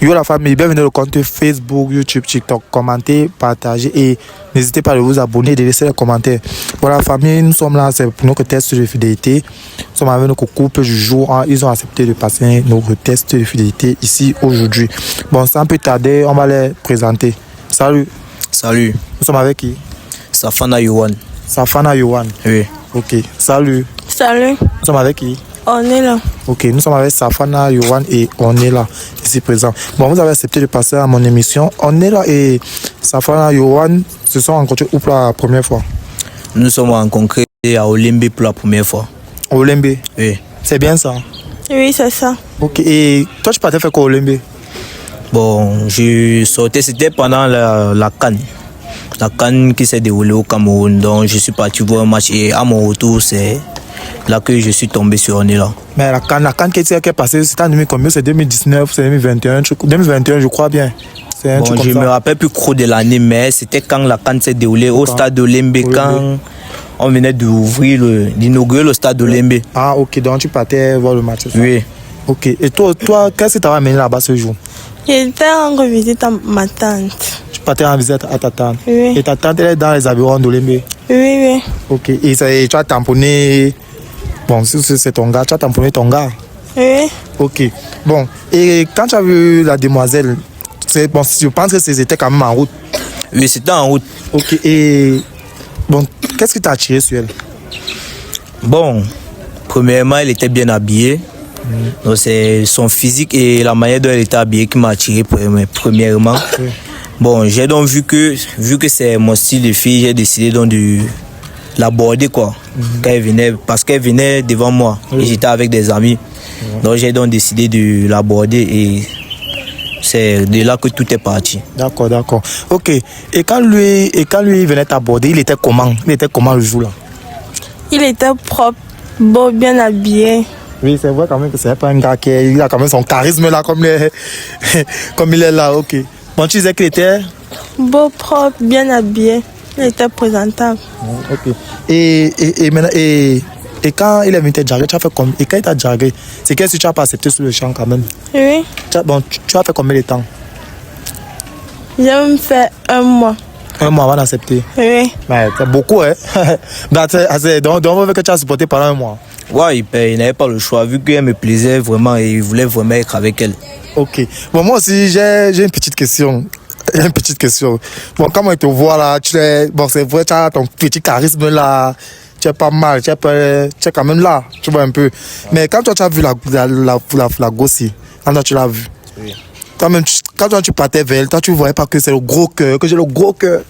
Yo la famille, bienvenue au compte Facebook, YouTube, TikTok, commentez, partagez et n'hésitez pas à vous abonner et de laisser les commentaires. Bon la famille, nous sommes là, c'est pour notre test de fidélité. Nous sommes avec notre couple du jour, hein. Ils ont accepté de passer notre test de fidélité ici aujourd'hui. Bon, sans plus tarder, on va les présenter. Salut. Salut. Nous sommes avec qui? Safana Yohan. Safana Yohan. Oui. Ok. Salut. Salut. Nous sommes avec qui? On est là. Ok, nous sommes avec Safana Yohan et on est là, ici présent. Bon, vous avez accepté de passer à mon émission. On est là et Safana Yohan se sont rencontrés où pour la première fois? Nous sommes rencontrés à Olembe pour la première fois. Olembe? Oui. C'est bien ça? Oui, c'est ça. Ok, et toi tu partais faire quoi Olembe? Bon, je sortais, c'était pendant la CAN. La CAN qui s'est déroulée au Cameroun. Donc je suis parti voir un match et à mon retour, c'est là que je suis tombé sur On est là. Mais la CAN qui est passée, c'était en 2000 combien? C'est 2019, c'est 2021, 2021 je crois bien. C'est un Bon, truc comme je ça. me rappelle plus trop de l'année, mais c'était quand la CAN s'est déroulée au stade de Olembe, quand on venait d'inaugurer le stade de Olembe. Ah ok, donc tu partais voir le match, c'est ça? Oui. Ok, et toi qu'est-ce que tu as amené là-bas ce jour? J'étais en visite à ma tante. Tu partais en visite à ta tante? Oui. Et ta tante elle est dans les environs d'Olembe? Oui, oui. Ok, et tu as tamponné. Bon, si c'est ton gars, tu as tamponné ton gars. Oui. Ok, bon, et quand tu as vu la demoiselle, bon, je pense que c'était quand même en route. Oui, c'était en route. Ok, et bon, qu'est-ce qui t'a attiré sur elle? Bon, premièrement, elle était bien habillée. Donc c'est son physique et la manière dont elle était habillée qui m'a attiré premièrement. Bon, j'ai donc vu que c'est mon style de fille, j'ai décidé donc de l'aborder quoi. Quand elle venait, parce qu'elle venait devant moi et j'étais avec des amis. Donc j'ai donc décidé de l'aborder et c'est de là que tout est parti. D'accord, d'accord. Ok, et quand lui venait t'aborder, il était comment le jour là? Il était propre, beau, bien habillé. Oui, c'est vrai quand même que c'est pas un gars il a quand même son charisme là, comme il est là, ok. Bon, tu disais qu'il était... Beau, propre, bien habillé. Il était présentable. Ok. Et maintenant, et quand il est venu te jarguer, tu as fait combien? Et quand il t'a jargué, c'est qu'est-ce que tu n'as pas accepté sur le champ quand même? Oui. Bon, tu as fait combien de temps? J'ai même fait 1 mois. 1 mois avant d'accepter? Oui. Mais c'est beaucoup, hein? Donc, on veut que tu as supporté pendant 1 mois. Ouais, il n'avait pas le choix, vu qu'elle me plaisait vraiment et il voulait vraiment être avec elle. Ok. Bon, moi aussi, j'ai une petite question. Bon, comment il te voit là, bon, c'est vrai, tu as ton petit charisme là, tu es pas mal, tu es quand même là, tu vois un peu. Mais quand toi, tu as vu la gossie, quand tu l'as vu, oui. Toi-même, quand toi, tu partais vers elle, toi, tu ne voyais pas que c'est le gros cœur, que j'ai le gros cœur.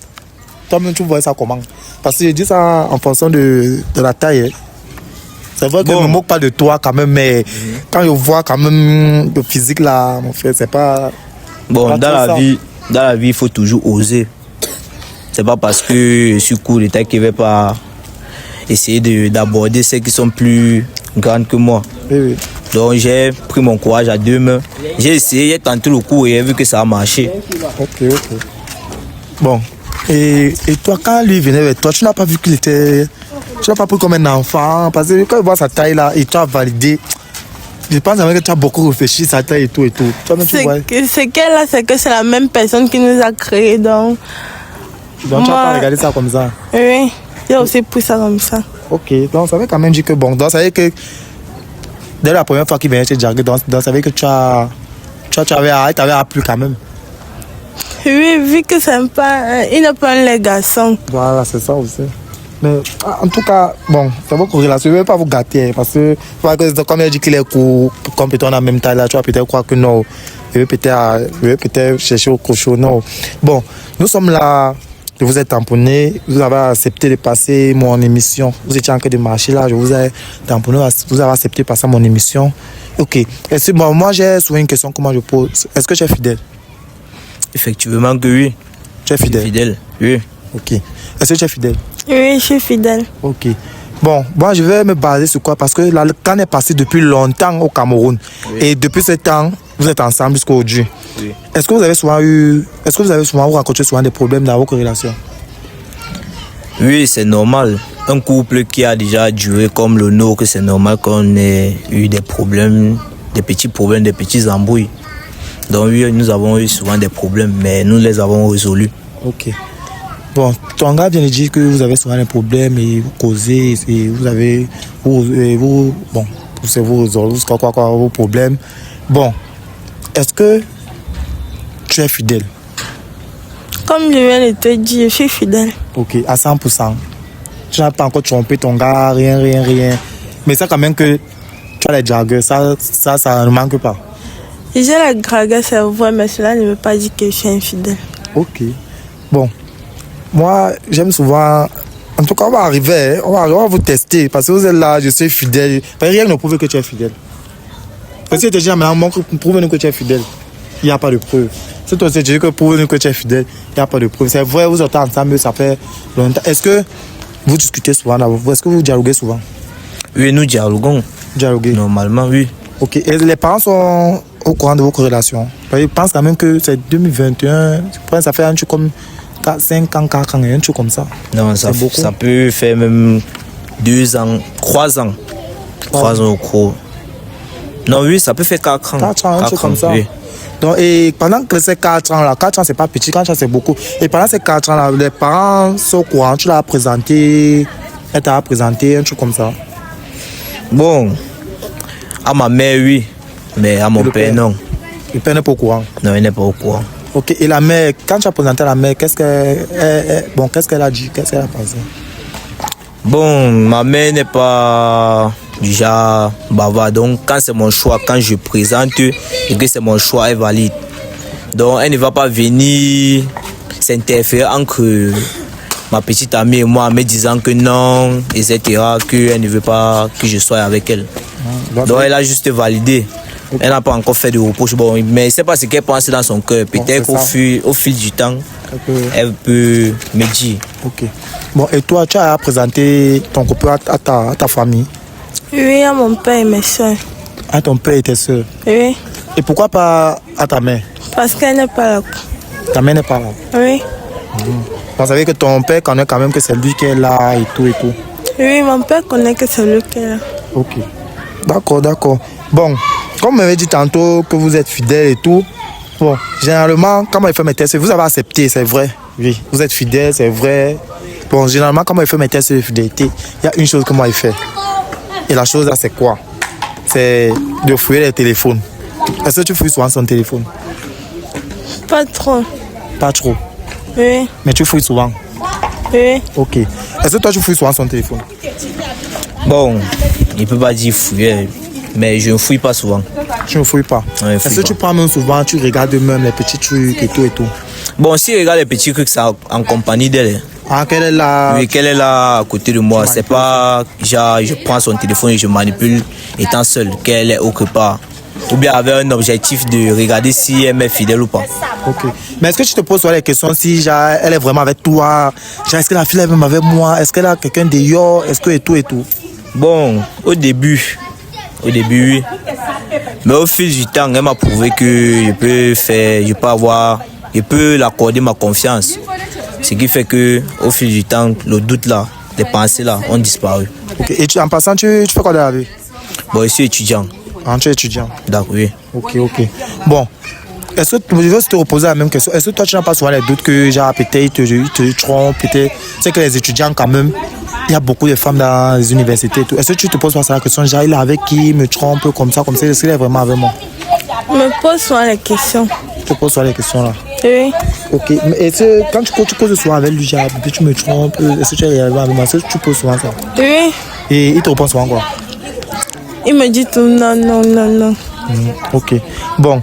Toi-même, tu voyais ça comment? Parce que je dis ça en fonction de la taille. Hein. C'est vrai que je ne me moque pas de toi quand même, mais quand je vois quand même le physique là, mon frère, c'est pas... Bon, dans la vie, il faut toujours oser. C'est pas parce que je suis court de taille qu'il ne va pas essayer d'aborder celles qui sont plus grandes que moi. Oui. Donc j'ai pris mon courage à 2 mains. J'ai essayé, j'ai tenté le coup et j'ai vu que ça a marché. Ok. Bon, et toi, quand lui venait vers toi, tu n'as pas vu qu'il était... Tu n'as pas pris comme un enfant, parce que quand il voit sa taille là, et tu as validé, je pense que tu as beaucoup réfléchi, sa taille et tout. C'est qu'elle là, c'est que c'est la même personne qui nous a créés, donc... Donc tu n'as pas regardé ça comme ça? Oui, j'ai aussi pris ça comme ça. Ok, donc ça veut quand même dire que bon, donc ça veut que dès la première fois qu'il venait te jarguer, donc ça veut que tu avais appris quand même. Oui, vu que c'est il n'est pas un garçon. Voilà, c'est ça aussi. Mais en tout cas, bon, c'est votre corrélation. Je ne vais pas vous gâter parce que comme il dit qu'il est compétent en même temps, là, tu vas peut-être croire que non. Je vais peut-être chercher autre chose. Non. Bon, nous sommes là. Vous êtes tamponné. Vous avez accepté de passer mon émission. Vous étiez en train de marcher là. Je vous ai tamponné. Vous avez accepté de passer mon émission. Ok. Bon, moi, j'ai souvent une question. Comment je pose? Est-ce que tu es fidèle? Effectivement que oui. Tu es fidèle? Fidèle, oui. Ok. Est-ce que tu es fidèle? Oui, je suis fidèle. Ok. Bon, moi je vais me baser sur quoi? Parce que la CAN est passée depuis longtemps au Cameroun. Oui. Et depuis ce temps, vous êtes ensemble jusqu'à aujourd'hui. Oui. Est-ce que vous avez souvent rencontré des problèmes dans vos corrélations? Oui, c'est normal. Un couple qui a déjà duré comme le nôtre, c'est normal qu'on ait eu des problèmes, des petits embrouilles. Donc oui, nous avons eu souvent des problèmes, mais nous les avons résolus. Ok. Bon, ton gars vient de dire que vous avez souvent des problèmes et vous causez et vous avez... bon, c'est vous résolvez vos problèmes. Bon, est-ce que tu es fidèle? Comme je viens de te dire, je suis fidèle. Ok, à 100%. Tu n'as pas encore trompé ton gars, rien. Mais ça quand même que tu as les dragueurs, ça ne manque pas. J'ai la dragueur, c'est vrai, mais cela ne veut pas dire que je suis infidèle. Ok. Bon, moi, j'aime souvent... En tout cas, on va arriver, on va vous tester. Parce que vous êtes là, je suis fidèle. Rien ne prouve que tu es fidèle. Parce que tu dis, maintenant, prouve-nous que tu es fidèle. Il n'y a pas de preuve. Si toi, tu dis que prouve-nous que tu es fidèle, il n'y a pas de preuve. C'est vrai, vous êtes ensemble, ça fait longtemps. Est-ce que vous discutez souvent là? Est-ce que vous dialoguez souvent? Oui, nous dialoguons. Dialoguez? Normalement, oui. Ok. Et les parents sont au courant de vos corrélations? Ils pensent quand même que c'est 2021. Ça fait un truc comme 5 ans, 4 ans, un truc comme ça. Non, ça peut faire même 2 ans, 3 ans. 3 ans au cours. Non, oui, ça peut faire 4 ans. 4 ans, un truc comme ça. Oui. Donc, et pendant que ces 4 ans-là, 4 ans, c'est pas petit, 4 ans, c'est beaucoup. Et pendant ces 4 ans-là, les parents sont au courant, tu l'as présenté, elle t'a présenté, un truc comme ça. Bon, à ma mère, oui, mais à mon père, non. Le père n'est pas au courant. Non, il n'est pas au courant. Ok, et la mère, quand tu as présenté la mère, qu'est-ce qu'elle a dit, qu'est-ce qu'elle a pensé? Bon, ma mère n'est pas du genre bavard, donc quand c'est mon choix, quand je présente et que c'est mon choix, elle valide. Donc elle ne va pas venir s'interférer entre ma petite amie et moi, me disant que non, etc., qu'elle ne veut pas que je sois avec elle. Donc elle a juste validé. Okay. Elle n'a pas encore fait de reproche, bon, mais c'est pas ce qu'elle pense dans son cœur. Peut-être qu'au fil du temps, elle peut me dire. Ok. Bon, et toi, tu as présenté ton couple à ta famille? Oui, à mon père et mes soeurs. À ton père et tes soeurs? Oui. Et pourquoi pas à ta mère? Parce qu'elle n'est pas là. Ta mère n'est pas là? Oui. Vous savez que ton père connaît quand même que c'est lui qui est là et tout et tout? Oui, mon père connaît que c'est lui qui est là. Ok. D'accord. Bon, comme vous m'avez dit tantôt que vous êtes fidèle et tout, bon, généralement, quand il fait mes tests, vous avez accepté, c'est vrai. Oui, vous êtes fidèle, c'est vrai. Bon, généralement, quand il fait mes tests de fidélité, il y a une chose que moi il fait. Et la chose là, c'est quoi? C'est de fouiller les téléphones. Est-ce que tu fouilles souvent son téléphone? Pas trop. Pas trop? Oui. Mais tu fouilles souvent? Oui. Ok. Est-ce que toi, tu fouilles souvent son téléphone? Bon, il ne peut pas dire fouiller, mais je ne fouille pas souvent. Tu ne fouilles pas? Ouais, est-ce que tu prends même souvent, tu regardes même les petits trucs et tout et tout? Bon, si je regarde les petits trucs, c'est en compagnie d'elle. Ah, qu'elle est là? Oui, qu'elle est là à côté de moi. C'est pas genre je prends son téléphone et je manipule étant seule, qu'elle est autre part. Ou bien avec un objectif de regarder si elle m'est fidèle ou pas. Ok. Mais est-ce que tu te poses sur les questions si genre, elle est vraiment avec toi? Genre, est-ce que la fille est même avec moi? Est-ce qu'elle a quelqu'un dehors? Est-ce que et tout et tout? Bon, au début, oui. Mais au fil du temps, elle m'a prouvé que je peux l'accorder ma confiance. Ce qui fait que au fil du temps, le doute là, les pensées là ont disparu. Ok. Et en passant, tu fais quoi de la vie? Bon, je suis étudiant. Ah, tu es étudiant? D'accord, oui. Ok. Bon, est-ce que je veux te reposer la même question? Est-ce que toi, tu n'as pas souvent les doutes que genre peut-être je te trompe, peut-être? C'est que les étudiants quand même, il y a beaucoup de femmes dans les universités et tout. Est-ce que tu te poses pas la question, genre il est avec qui, il me trompe comme ça, est-ce qu'il est vraiment avec moi? Je me pose souvent les questions. Tu te poses souvent les questions là? Oui. Ok, mais est-ce que quand tu causes souvent avec lui, genre tu me trompes, est-ce que tu es réellement avec moi? Est-ce que tu poses souvent ça? Oui. Et il te répond souvent quoi? Il me dit tout non. Ok. Bon,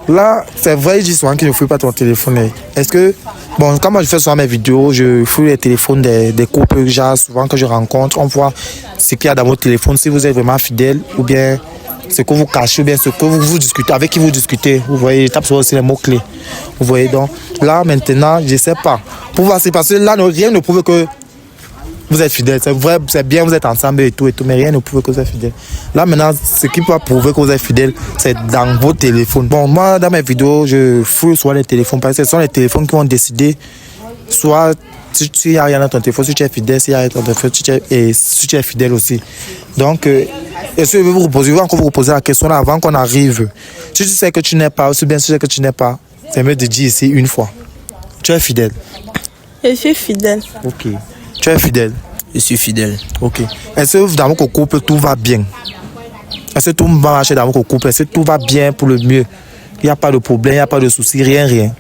là, c'est vrai, il dit souvent que je ne fouille pas ton téléphone. Est-ce que, bon, quand moi je fais souvent mes vidéos, je fouille les téléphones des couples, genre, souvent que je rencontre, on voit ce qu'il y a dans votre téléphone, si vous êtes vraiment fidèle, ou bien ce que vous cachez, ou bien ce que vous discutez, avec qui vous discutez. Vous voyez, je tape sur aussi les mots-clés. Vous voyez, donc, là, maintenant, je ne sais pas. Pour voir, c'est parce que là, rien ne prouve que vous êtes fidèle, c'est vrai, c'est bien, vous êtes ensemble et tout, mais rien ne prouve que vous êtes fidèle. Là, maintenant, ce qui peut prouver que vous êtes fidèle, c'est dans vos téléphones. Bon, moi, dans mes vidéos, je fouille soit les téléphones, parce que ce sont les téléphones qui vont décider soit s'il n'y a rien dans ton téléphone, si tu es fidèle, s'il y a rien dans ton téléphone, si tu es fidèle aussi. Donc, est-ce que je vais encore vous reposer la question là avant qu'on arrive? Si tu sais que tu n'es pas, aussi bien si tu sais que tu n'es pas, c'est mieux de dire ici une fois. Tu es fidèle? Je suis fidèle. Ok. Tu es fidèle? Je suis fidèle. Ok. Est-ce que dans votre couple, tout va bien? Est-ce que tout va marcher dans votre couple? Est-ce que tout va bien pour le mieux? Il n'y a pas de problème, il n'y a pas de soucis, rien.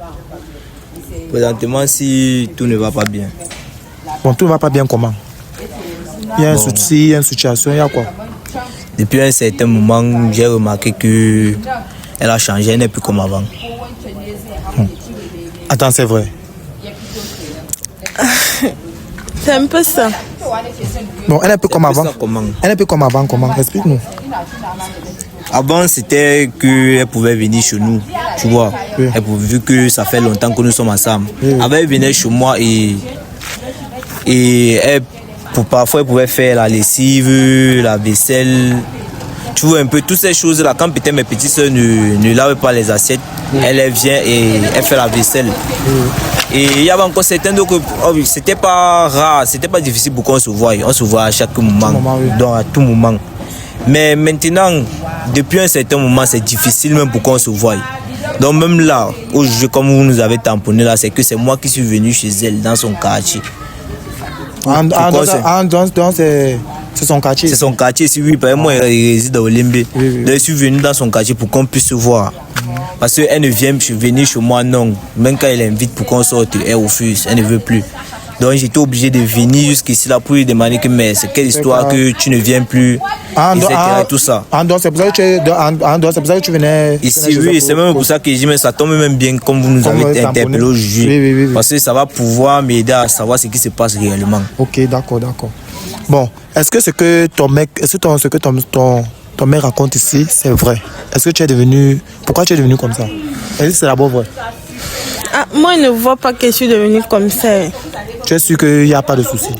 Présentement, si tout ne va pas bien. Bon, tout ne va pas bien comment? Il y a un souci, il y a une situation, il y a quoi? Depuis un certain moment, j'ai remarqué que elle a changé, elle n'est plus comme avant. Attends, c'est vrai. C'est un peu ça. Bon, elle n'est plus comme avant. Comment? Elle n'est plus comme avant, comment? Explique-nous. Avant, c'était qu'elle pouvait venir chez nous, tu vois. Oui. Vu que ça fait longtemps que nous sommes ensemble. Oui. Avant, elle venait chez moi et elle, parfois, elle pouvait faire la lessive, la vaisselle. Tu vois un peu toutes ces choses-là. Quand peut-être mes petites soeurs ne lavent pas les assiettes, elle vient et elle fait la vaisselle. Et il y avait encore certains donc c'était pas rare, c'était pas difficile pour qu'on se voie. On se voit à chaque moment, donc à tout moment. Mais maintenant, depuis un certain moment, c'est difficile même pour qu'on se voie. Donc même là, aujourd'hui, comme vous nous avez tamponné là, c'est que c'est moi qui suis venu chez elle dans son quartier. C'est son quartier. C'est son quartier, si oui, par exemple, moi, il réside à Olimbe. Oui. Donc, je suis venu dans son quartier pour qu'on puisse se voir. Parce qu'elle ne vient venir chez moi, non. Même quand elle invite pour qu'on sorte, elle refuse, elle ne veut plus. Donc, j'étais obligé de venir jusqu'ici là pour lui demander que, mais c'est quelle histoire que tu ne viens plus, etc. Tout ça. C'est pour ça que tu venais. Ici, oui, c'est même pour ça que je dis, mais ça tombe même bien comme vous nous avez interpellé aujourd'hui. Oui. Parce que ça va pouvoir m'aider à savoir ce qui se passe réellement. Ok, d'accord. Bon, est-ce que ce que ton mec raconte ici, c'est vrai? Est-ce que tu es devenu... Pourquoi tu es devenu comme ça? Est-ce que c'est d'abord vrai? Moi, je ne vois pas que je suis devenue comme ça. Tu es sûr qu'il n'y a pas de souci?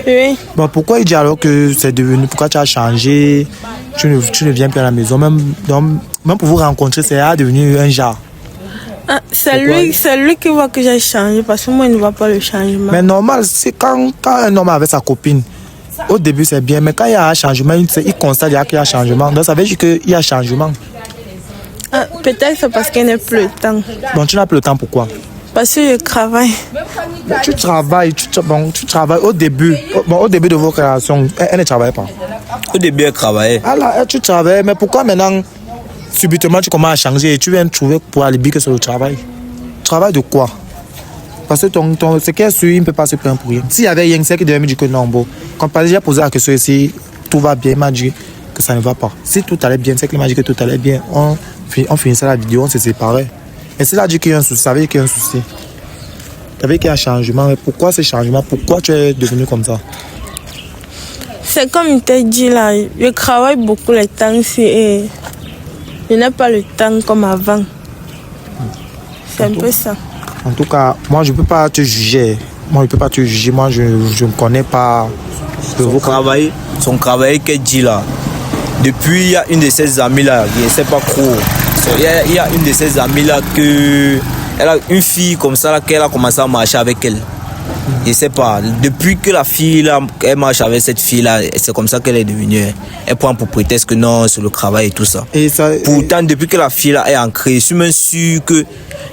Oui. Bon, pourquoi il dit alors que c'est devenu... Pourquoi tu as changé? Tu ne viens plus à la maison. Même pour vous rencontrer, c'est devenu un genre. C'est lui qui voit que j'ai changé parce que moi, je ne vois pas le changement. Mais normal, c'est quand un homme est avec sa copine, au début c'est bien, mais quand il y a un changement, il constate qu'il y a un changement. Donc ça veut dire qu'il y a un changement. Peut-être c'est parce qu'il n'y a plus le temps. Bon, tu n'as plus le temps, pourquoi? Parce que je travaille. Tu travailles au début de vos relations, elle ne travaille pas. Au début, elle travaillait. Alors, tu travailles, mais pourquoi maintenant, subitement, tu commences à changer et tu viens trouver pour alibi que c'est le travail? Travail de quoi? Parce que ce qui est sûr, il ne peut pas se plaindre pour rien. S'il y avait rien, c'est qu'il devait me dire que non, bon. Quand j'ai posé la question ici, tout va bien, il m'a dit que ça ne va pas. Si tout allait bien, c'est qu'il m'a dit que tout allait bien. On finissait la vidéo, on se séparait. Et s'il a dit qu'il y a un souci, ça veut dire qu'il y a un souci. Ça veut dire qu'il y a un changement. Mais pourquoi ce changement? Pourquoi tu es devenu comme ça? C'est comme il t'a dit là, je travaille beaucoup le temps ici et je n'ai pas le temps comme avant. C'est un peu ça. En tout cas, moi je ne peux pas te juger. Moi je ne connais pas son travail qu'elle dit là. Depuis, il y a une de ses amies là, je ne sais pas trop. Il y a une de ses amies là elle a une fille comme ça là qu'elle a commencé à marcher avec elle. Je ne sais pas. Depuis que la fille là, elle marche avec cette fille là, c'est comme ça qu'elle est devenue. Elle prend pour prétexte que non, c'est le travail et tout ça. Pourtant, depuis que la fille là est ancrée, je suis même sûr que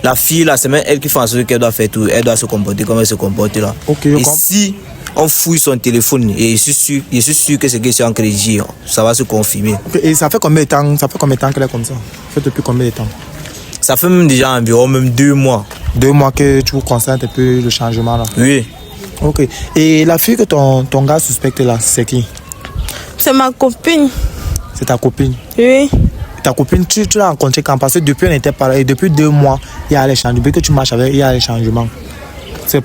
la fille là, c'est même elle qui fait en sorte qu'elle doit faire tout. Elle doit se comporter comme elle se comporte là. Okay, et si on fouille son téléphone, et je suis sûr que c'est question que dit, ça va se confirmer. Okay, et ça fait combien de temps qu'elle est comme ça? Ça fait depuis combien de temps? Ça fait même déjà environ 2 mois. 2 mois que tu constates un peu le changement là? Oui. Ok. Et la fille que ton gars suspecte là, c'est qui? C'est ma copine. C'est ta copine? Oui. Ta copine, tu l'as rencontrée quand? Parce que depuis, on était pareil. Et depuis 2 mois, il y a les changements. Depuis que tu marches avec, il y a les changements.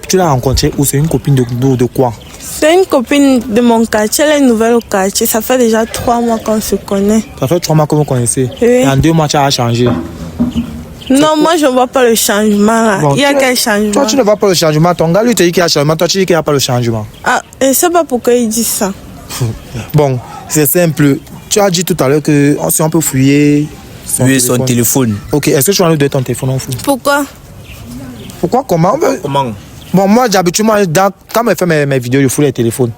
Tu l'as rencontrée ou c'est une copine de quoi? C'est une copine de mon quartier, elle est nouvelle au quartier. Ça fait déjà 3 mois qu'on se connaît. Ça fait 3 mois que vous connaissez? Oui. Et en 2 mois, tu as changé? Non, moi je ne vois pas le changement là. Bon, il y a quel changement? Toi, tu ne vois pas le changement. Ton gars, lui, te dit qu'il y a un changement. Toi, tu dis qu'il n'y a pas le changement. Je ne sais pas pourquoi il dit ça. Bon, c'est simple. Tu as dit tout à l'heure que si on peut fouiller son téléphone. Ok, est-ce que tu vas nous donner ton téléphone en fou? Pourquoi? Pourquoi? Comment? Comment? Bon, moi, d'habitude, quand je fais mes vidéos, je fous les téléphones.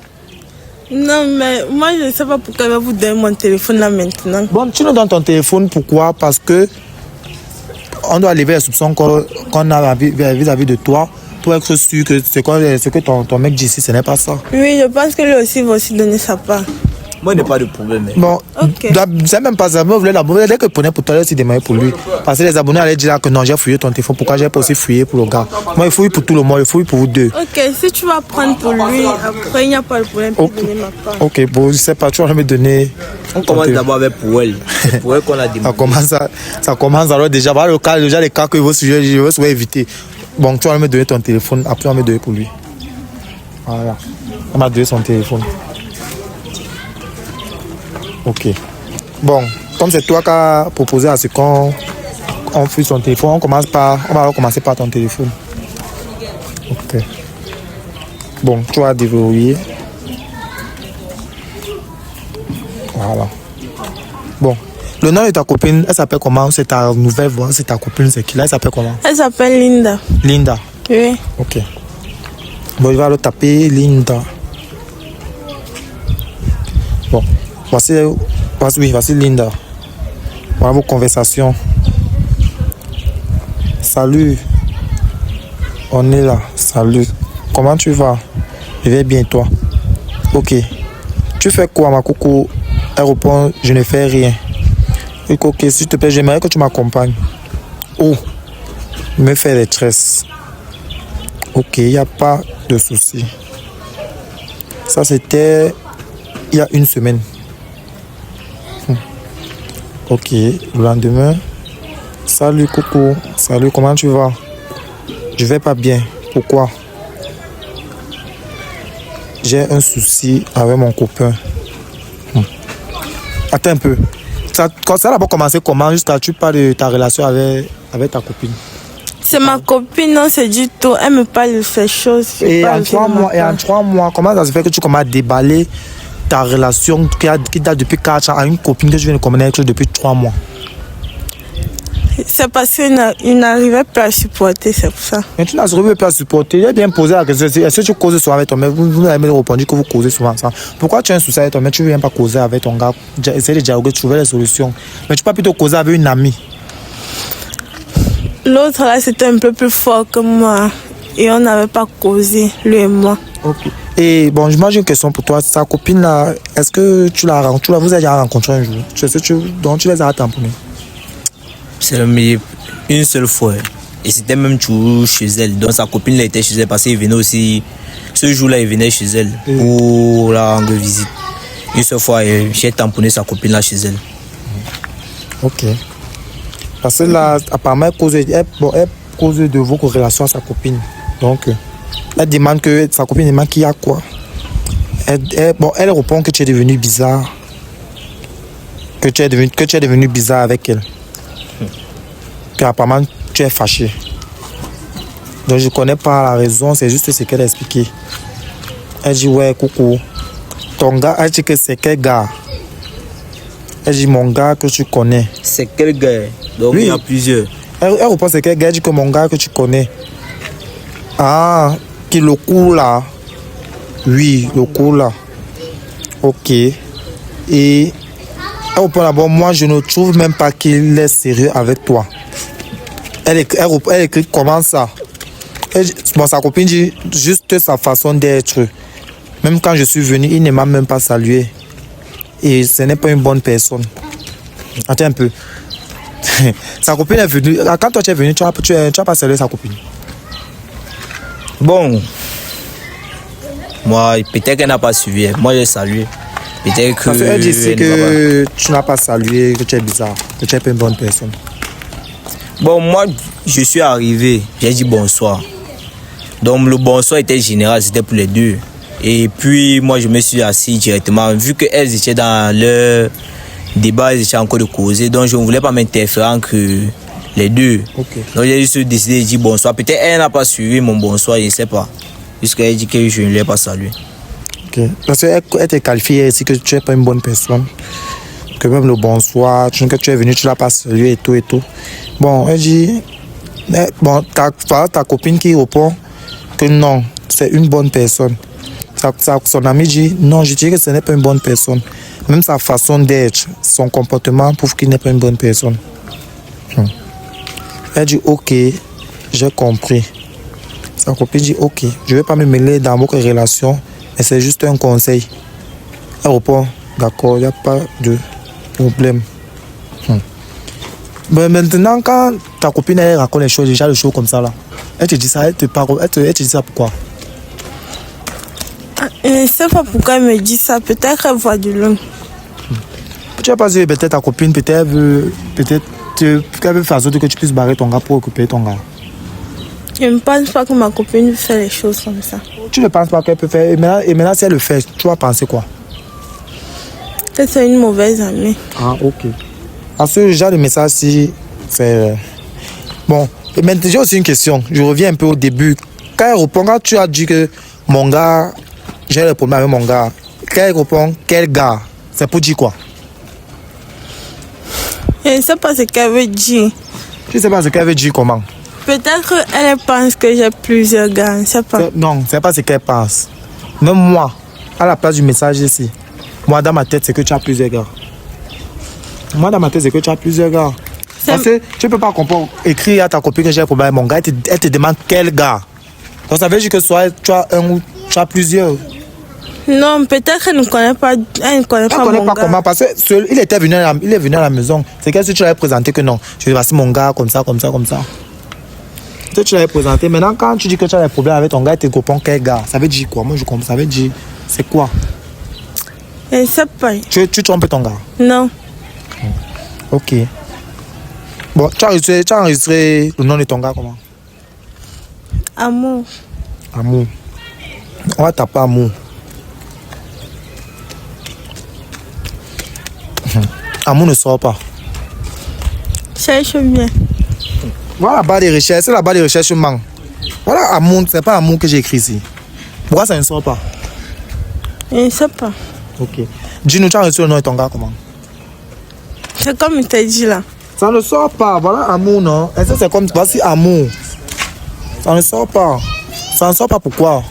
Non, mais moi, je ne sais pas pourquoi elle va vous donner mon téléphone là maintenant. Bon, tu nous donnes ton téléphone, pourquoi? Parce que on doit lever les soupçons qu'on a vis-à-vis de toi pour être sûr que ce que ton mec dit ici, ce n'est pas ça. Oui, je pense que lui aussi va aussi donner sa part. Moi, il n'y a pas de problème. Bon, Ok. c'est même pas ça. Moi, je voulais l'abonner. Dès que je prenais pour toi, aussi demander pour lui. Parce que les abonnés allaient dire que non, j'ai fouillé ton téléphone. Pourquoi j'ai pas aussi fouillé pour le gars? Moi, il fouille pour tout le monde. Il fouille pour vous deux. Ok, si tu vas prendre pour lui, après, il n'y a pas de problème pour donner ma part. Ok, bon, je sais pas, tu vas me donner. On commence d'abord avec pour elle. C'est pour elle qu'on a demandé. Ça commence alors déjà. Voilà le cas, déjà les cas que je veux éviter. Bon, tu vas me donner ton téléphone. Après, on va me donner pour lui. Voilà. On m'a donné son téléphone. Ok. Bon, comme c'est toi qui as proposé à ce qu'on fouille son téléphone, on va commencer par ton téléphone. Ok. Bon, tu vas déverrouiller. Voilà. Bon, le nom de ta copine, elle s'appelle comment? C'est ta nouvelle voix, c'est ta copine, c'est qui là? Elle s'appelle comment? Elle s'appelle Linda. Linda. Oui. Ok. Bon, il va le taper Linda. Bon, voici Linda. Voilà vos conversations. Salut. On est là. Salut. Comment tu vas? Je vais bien, toi. Ok. Tu fais quoi, ma coucou? Elle répond, je ne fais rien. Ok, s'il te plaît, j'aimerais que tu m'accompagnes. Oh, me faire des tresses. Ok, il n'y a pas de souci. Ça, c'était il y a une semaine. Ok, le lendemain. Salut, coucou. Salut, comment tu vas? Je vais pas bien. Pourquoi? J'ai un souci avec mon copain. Attends un peu. Ça a d'abord commencé comment? Jusqu'à tu parles de ta relation avec ta copine. C'est ma copine, non, c'est du tout. Elle me parle de ces choses. Et en 3 mois, comment ça se fait que tu commences à déballer ta relation qui date depuis 4 ans à une copine que je viens de connaître depuis 3 mois? C'est parce qu'il n'arrivait pas à supporter, c'est pour ça. Mais tu n'arrives pas à supporter. J'ai bien posé la question. Est-ce que tu causes souvent avec ton mec? Vous m'avez répondu que vous causez souvent ça. Pourquoi tu as un souci avec ton mec? Tu ne viens pas causer avec ton gars? Essayer de dialoguer, trouver les solutions. Mais tu peux plutôt causer avec une amie. L'autre là, c'était un peu plus fort que moi. Et on n'avait pas causé, lui et moi. Ok. Et bon, moi j'ai une question pour toi. Ta copine là, est-ce que tu l'as rencontrée? Vous avez déjà rencontré un jour? Donc tu les as tamponnés? C'est une seule fois. Et c'était même toujours chez elle. Donc sa copine là était chez elle parce qu'il venait aussi. Ce jour-là, il venait chez elle pour la rendre visite. Une seule fois, j'ai tamponné sa copine là chez elle. Ok. Parce que là, apparemment, elle cause de vos relations à sa copine. Donc, elle demande que sa copine demande qu'il y a quoi. Elle répond que tu es devenu bizarre. Que tu es devenu bizarre avec elle. Apparemment tu es fâché. Donc je connais pas la raison, c'est juste ce qu'elle a expliqué. Elle dit ouais coucou, ton gars, elle dit que c'est quel gars? Elle dit mon gars que tu connais. C'est quel gars? Donc oui. Il y a plusieurs. Elle répond c'est quel gars? Elle dit que mon gars que tu connais. Ah, qui le coup là. Oui, le coup là. Ok. Et elle répond d'abord, moi je ne trouve même pas qu'il est sérieux avec toi. Elle écrit comment ça? Bon, sa copine dit juste sa façon d'être. Même quand je suis venu, il ne m'a même pas salué. Et ce n'est pas une bonne personne. Attends un peu. Sa copine est venue. Quand toi tu es venu, tu n'as pas salué sa copine. Bon. Moi, peut-être qu'elle n'a pas suivi. Moi, j'ai salué. Peut-être que. Parce qu'elle dit que tu n'as pas salué, que tu es bizarre, que tu n'es pas une bonne personne. Bon, moi, je suis arrivé, j'ai dit bonsoir. Donc, le bonsoir était général, c'était pour les deux. Et puis, moi, je me suis assis directement. Vu qu'elles étaient dans leur débat, elles étaient encore de causer. Donc, je ne voulais pas m'interférer entre les deux. Okay. Donc, j'ai juste décidé de dire bonsoir. Peut-être qu'elle n'a pas suivi mon bonsoir, je ne sais pas. Puisqu'elle dit que je ne l'ai pas salué. Ok. Parce qu'elle t'a qualifié ici que tu n'es pas une bonne personne. Que même le bonsoir, que tu es venu, tu l'as pas salué et tout et tout. Bon, elle dit, bon, ta copine qui répond que non, c'est une bonne personne. Son ami dit non, je dirais que ce n'est pas une bonne personne. Même sa façon d'être, son comportement prouve qu'il n'est pas une bonne personne. Elle dit ok, j'ai compris. Sa copine dit ok, je ne vais pas me mêler dans votre relation, mais c'est juste un conseil. Elle répond d'accord, il n'y a pas de problème. Mais maintenant, quand ta copine elle raconte les choses, déjà les choses comme ça là, elle te dit ça, elle te dit ça pourquoi? Je ne sais pas pourquoi elle me dit ça. Peut-être qu'elle voit de l'homme. Tu n'as pas dit peut-être ta copine, peut-être qu'elle veut faire en sorte que tu puisses barrer ton gars pour occuper ton gars. Je ne pense pas que ma copine fait les choses comme ça. Tu ne penses pas qu'elle peut faire. Et maintenant, si elle le fait, tu vas penser quoi? Peut-être c'est une mauvaise amie. Ah, ok. Parce que genre de message-ci, c'est. Bon, et maintenant, j'ai aussi une question. Je reviens un peu au début. Quand elle répond, quand tu as dit que mon gars, j'ai le problème avec mon gars, quand elle répond, quel gars? C'est pour dire quoi? Je ne sais pas ce qu'elle veut dire. Tu ne sais pas ce qu'elle veut dire comment? Peut-être qu'elle pense que j'ai plusieurs gars. Je ne sais pas. Non, ce n'est pas ce qu'elle pense. Même moi, à la place du message ici, moi dans ma tête, c'est que tu as plusieurs gars. Moi dans ma tête, c'est que tu as plusieurs gars. Parce que tu ne peux pas comprendre, écrire à ta copine que j'ai un problème avec mon gars, elle te demande quel gars. Donc ça veut dire que soit tu as un ou tu as plusieurs. Non, peut-être qu'elle ne connaît pas, elle ne connaît pas mon gars. Comment, parce que il est venu à la maison. C'est comme si tu l'avais présenté que non, je vais passer mon gars comme ça. Tu l'avais présenté. Maintenant, quand tu dis que tu as des problèmes avec ton gars, tu te comprends quel gars. Ça veut dire quoi? Moi, je comprends. Ça veut dire, c'est quoi? Je ne sais pas. Tu trompes ton gars? Non. Ok. Bon, tu as enregistré le nom de ton gars comment? Amour. Amour. On va taper amour. Amour ne sort pas. Cherche bien. Voilà la barre de recherche, c'est la barre de recherche manque. Voilà amour, c'est pas amour que j'ai écrit ici. Pourquoi ça ne sort pas? Je ne sais pas. Ok. Dis-nous, tu as reçu le nom de ton gars comment? C'est comme il t'a dit là. Ça ne sort pas, voilà amour, non? Est-ce que c'est comme, voici amour. Ça ne sort pas. Ça ne sort pas pourquoi?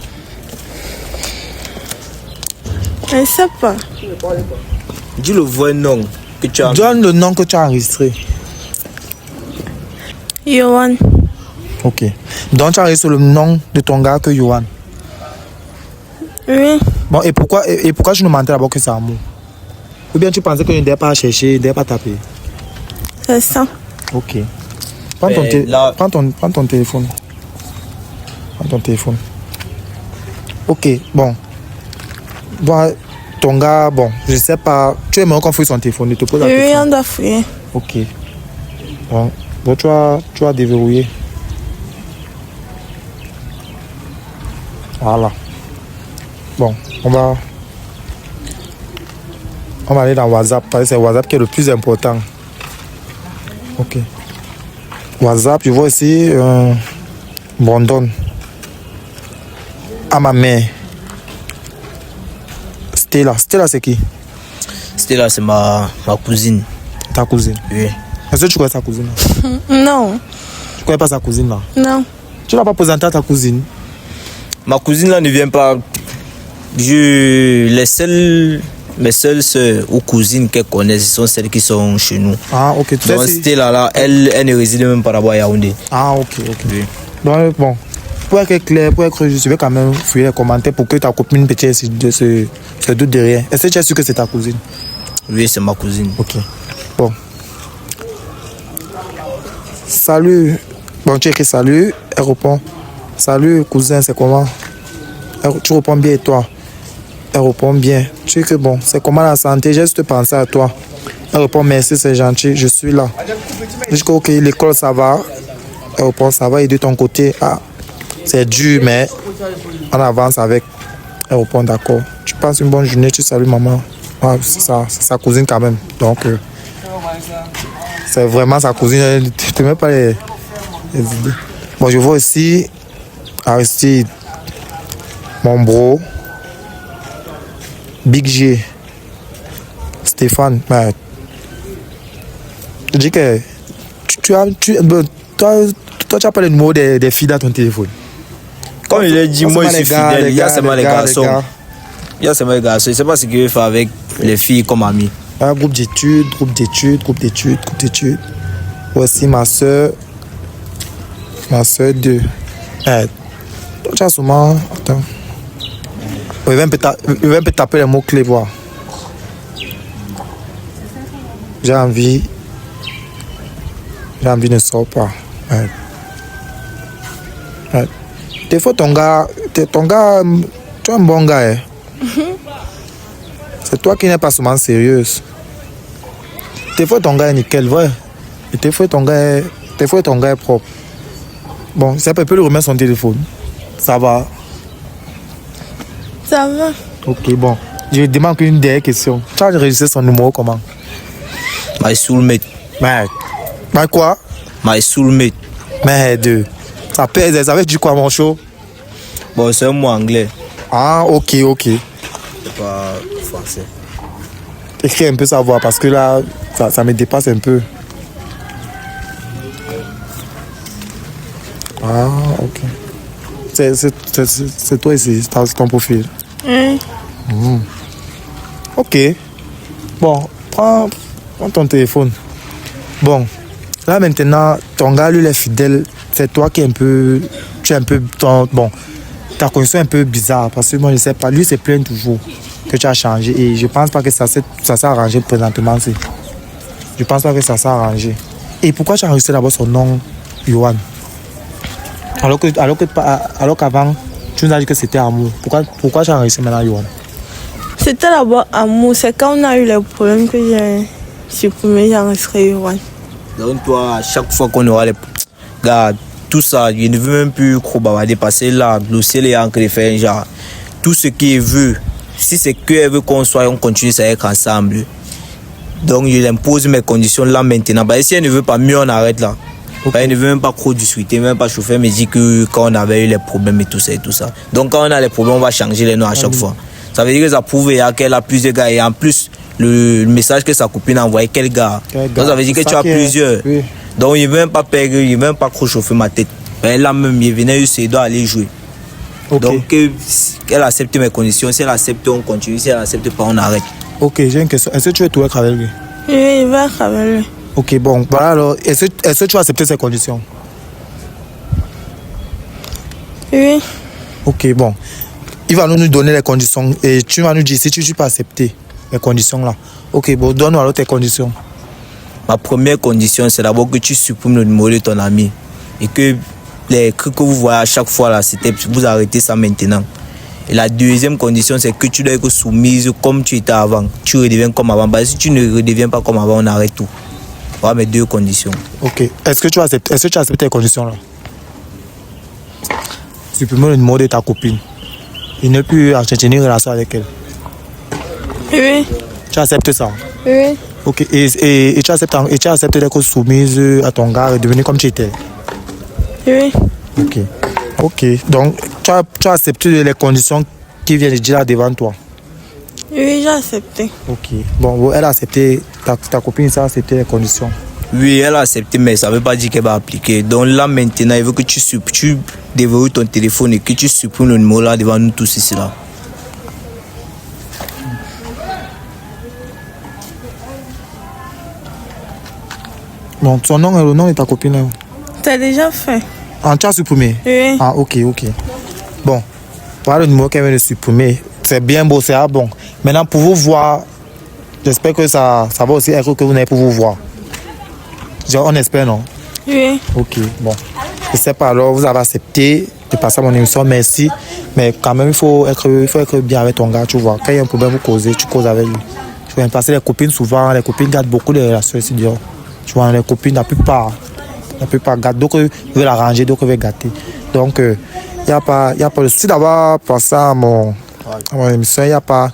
Je ne sais pas. Dis le vrai nom que tu as. Donne le nom que tu as enregistré. Yohan. Ok. Donc tu as enregistré le nom de ton gars que Yohan. Oui. Bon, et pourquoi je nous mentais d'abord que c'est amour? Ou bien tu pensais que je ne devais pas chercher, je ne devais pas taper? C'est ça. Ok. Prends ton téléphone. Prends ton téléphone. Ok, bon. Bon, ton gars, bon, je sais pas. Tu aimerais qu'on fouille son téléphone, il te pose la question. Oui, on doit fouiller. Ok. Bon, tu vas déverrouiller. Voilà. Bon, on va aller dans WhatsApp, parce que c'est WhatsApp qui est le plus important. Ok. WhatsApp, je vois ici Brandon. À ma mère. Stella, c'est qui? Stella, c'est ma cousine. Ta cousine? Oui. Est-ce que tu connais sa cousine là? Non. Tu connais pas sa cousine là? Non. Tu l'as pas présenté à ta cousine? Ma cousine là ne vient pas. Mes seules soeurs ou cousines qu'elle connaît, ce sont celles qui sont chez nous. Ah, ok. Donc Stella là, elle ne réside même pas là-bas à Yaoundé. Ah, ok. Oui. Donc, bon, pour être clair, je vais quand même fouiller les commentaires pour que ta copine peut-être se doute de rien. Est-ce que tu es sûr que c'est ta cousine? Oui, c'est ma cousine. Ok. Bon. Salut. Bon, tu écris salut. Elle répond. Salut, cousin, c'est comment? Tu réponds bien et toi? Elle répond bien. Tu dis que bon, c'est comment la santé? J'ai juste pensé à toi. Elle répond merci, c'est gentil, je suis là. Je dis que ok, l'école ça va. Elle répond ça va et de ton côté, ah, c'est dur, mais on avance avec. Elle répond d'accord. Tu passes une bonne journée, tu salues maman. Ah, c'est sa cousine quand même. Donc, c'est vraiment sa cousine. Tu ne te mets pas les idées. Bon, je vois ici Aristide, mon bro, Big G, Stéphane. Mais, je dis que toi, tu n'as pas le numéro des filles dans ton téléphone. Comme il a dit, moi je suis fidèle, il y a seulement les garçons. Il y a seulement les garçons, je ne sais pas ce qu'il veut faire avec les filles comme amis. Un groupe d'études. Voici ma soeur 2. Tu as souvent... Attends. Il va un peu taper les mots-clés, voir. J'ai envie ne sort pas. Des fois, ton gars, tu es un bon gars. Hein? C'est toi qui n'es pas souvent sérieuse. Des fois, ton gars est nickel, vrai. Et des fois, ton gars est propre. Bon, ça peut lui remettre son téléphone. Ça va. Ça va. Ok, bon. Je demande une dernière question. Tu as enregistré son numéro comment? My soulmate. Mais quoi? My soulmate. Mais deux. Ça veut dire quoi, mon show? Bon, c'est un mot anglais. Ah, ok. C'est pas français. Écris un peu sa voix parce que là, ça me dépasse un peu. Ah, ok. C'est toi ici, c'est ton profil. Ok. Bon, prends ton téléphone. Bon, là maintenant, ton gars, lui, il est fidèle. C'est toi qui es un peu... Bon, ta condition est un peu bizarre parce que moi, je ne sais pas. Lui, il se plaint toujours que tu as changé. Et je ne pense pas que ça s'est arrangé présentement. Je ne pense pas que ça s'est arrangé. Et pourquoi tu as enregistré d'abord son nom, Yohan? Alors qu'avant, tu nous as dit que c'était amour. Pourquoi tu as enregistré maintenant, Yohan? C'était d'abord amour. C'est quand on a eu les problèmes que j'ai supprimé, j'ai enregistré Yohan. Donc toi, à chaque fois qu'on aura les... Gars, tout ça, je ne veux même plus trop bavarder parce que là, glosser les encres, faire genre... Tout ce qu'il veut, si c'est qu'elle veut qu'on soit, on continue à être ensemble. Donc je lui impose mes conditions là maintenant. Bah, si elle ne veut pas, mieux on arrête là. Okay. Bah, elle ne veut même pas trop discuter, même pas chauffer, mais dit que quand on avait eu les problèmes et tout ça. Donc quand on a les problèmes, on va changer les noms à chaque fois. Ça veut dire que ça prouve qu'elle a plusieurs gars et en plus, le message que sa copine a envoyé, quel gars? Donc ça veut dire que tu as plusieurs. Oui. Donc il ne veut même pas perdre, il ne veut même pas trop chauffer ma tête. Mais là même, il venait juste doit aller jouer. Okay. Donc elle accepte mes conditions. Si elle accepte, on continue. Si elle accepte pas, on arrête. Ok, j'ai une question. Est-ce que tu veux tout être avec lui? Oui, il va être avec lui. Ok, bon, voilà alors. Est-ce que tu as accepté ces conditions? Oui. Ok, bon. Il va nous donner les conditions et tu vas nous dire si tu peux accepter les conditions là. Ok, bon, donne-nous alors tes conditions. Ma première condition, c'est d'abord que tu supprimes le numéro de ton ami et que les trucs que vous voyez à chaque fois là, vous arrêtez ça maintenant. Et la deuxième condition, c'est que tu dois être soumise comme tu étais avant. Tu redeviens comme avant. Bah, si tu ne redeviens pas comme avant, on arrête tout. Voilà mes deux conditions. Ok. Est-ce que tu as accepté les conditions là? Supprimer le numéro de ta copine. Il ne peut plus entretenir une relation avec elle. Oui. Tu acceptes ça? Oui. Ok. Et tu acceptes d'être soumise à ton gars et devenir comme tu étais? Oui. Ok. Donc, tu as accepté les conditions qui viennent de dire là devant toi? Oui, j'ai accepté. Ok. Bon, elle a accepté, ta copine, ça a accepté les conditions? Oui, elle a accepté, mais ça ne veut pas dire qu'elle va appliquer. Donc là, maintenant, il veut que tu déverrouilles ton téléphone et que tu supprimes le numéro là devant nous tous ici là. Bon, ton nom et le nom de ta copine là? T'as déjà fait? Ah, tu as supprimé? Oui. Ah, ok. Bon, voilà le numéro qu'elle vient de supprimer. C'est bien beau, c'est bon. Maintenant, pour vous voir, j'espère que ça va aussi être que vous n'avez pour vous voir. On espère, non? Oui. Ok, bon. Je sais pas, alors vous avez accepté de passer à mon émission, merci. Mais quand même, il faut être bien avec ton gars, tu vois. Quand il y a un problème, tu causes avec lui. Tu vois, parce que les copines, souvent, les copines gardent beaucoup de relations ici dehors. Tu vois, les copines, la plupart gâtent. D'autres veulent arranger, d'autres veulent gâter. Donc, il n'y a pas de souci d'avoir pensé à mon émission, il n'y a pas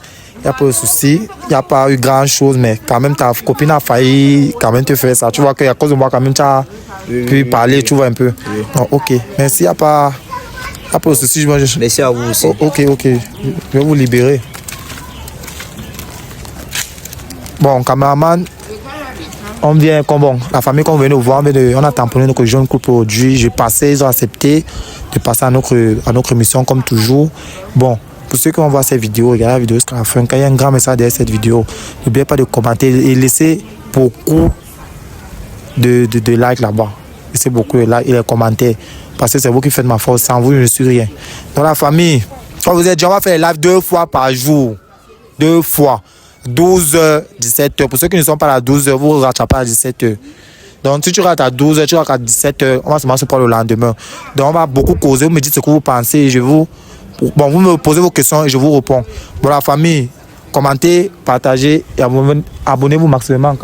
de souci, il n'y a pas eu grand chose, mais quand même ta copine a failli quand même te faire ça. Tu vois qu'à cause de moi, quand même, tu as pu parler, tu vois un peu. Oui. Non, ok, merci, il n'y a pas de souci. Merci à vous aussi. Ok, je vais vous libérer. Bon, caméraman, on vient, comme bon, la famille qu'on venait nous voir, on a tamponné notre jeune couple aujourd'hui. J'ai passé, ils ont accepté de passer à notre émission comme toujours. Bon, pour ceux qui vont voir cette vidéo, regardez la vidéo jusqu'à la fin. Quand il y a un grand message derrière cette vidéo, n'oubliez pas de commenter et laissez beaucoup de likes là-bas. Laissez beaucoup de likes et les commentaires. Parce que c'est vous qui faites ma force. Sans vous, je ne suis rien. Dans la famille, quand vous êtes déjà, on va faire les lives 2 fois par jour. 2 fois. 12h, 17h. Pour ceux qui ne sont pas à 12h, vous ne rattrapez pas à 17h. Donc, si tu rates à 12h, tu rates à 17h, on va se prendre le lendemain. Donc, on va beaucoup causer. Vous me dites ce que vous pensez. Vous me posez vos questions et je vous réponds. Bon, la famille, commentez, partagez et abonnez-vous maximum.